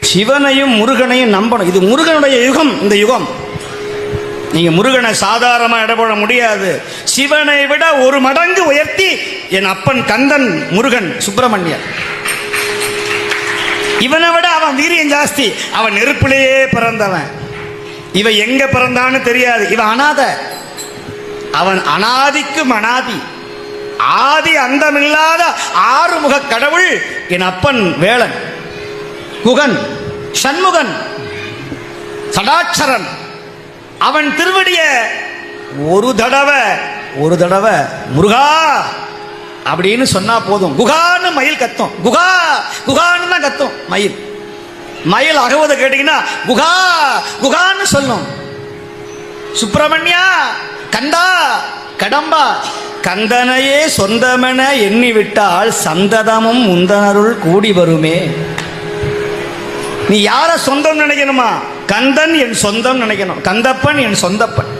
சிவனையும் முருகனையும் நம்பணும். இது முருகனுடைய யுகம். இந்த யுகம் நீங்க முருகனை சாதாரணமாக இடப்பட முடியாது. சிவனை விட ஒரு மடங்கு உயர்த்தி என் அப்பன் கந்தன் முருகன் சுப்பிரமணியன். இவனை விட அவன் வீரியம் ஜாஸ்தி. அவன் நெருப்பிலேயே பிறந்தவன். இவன் எங்க பிறந்தான்னு தெரியாது. இவன் அனாத. அவன் அனாதிக்கும் அனாதி, ஆதி அந்தமில்லாத ஆறுமுக கடவுள் என் அப்பன் வேளன், குகன், சண்முகன், சடாட்சரன். அவன் திருவடிய ஒரு தடவை முருகா அப்படின்னு சொன்னா போதும். குகான்னு மயில் கத்தும். குகா குகான்னு தான் கத்தும் மயில். மயில் அகவதை கேட்டீங்கன்னா குகா குகான்னு சொல்லும். சுப்பிரமணியா, கந்தா, கடம்பா, கந்தனையே சொந்தமென எண்ணிவிட்டால் சந்ததமும் முந்தனருள் கூடி வருமே. நீ யார சொந்தம் நினைக்கணுமா? கந்தன் என் சொந்தம் நினைக்கணும். கந்தப்பன் என் சொந்தப்பன்.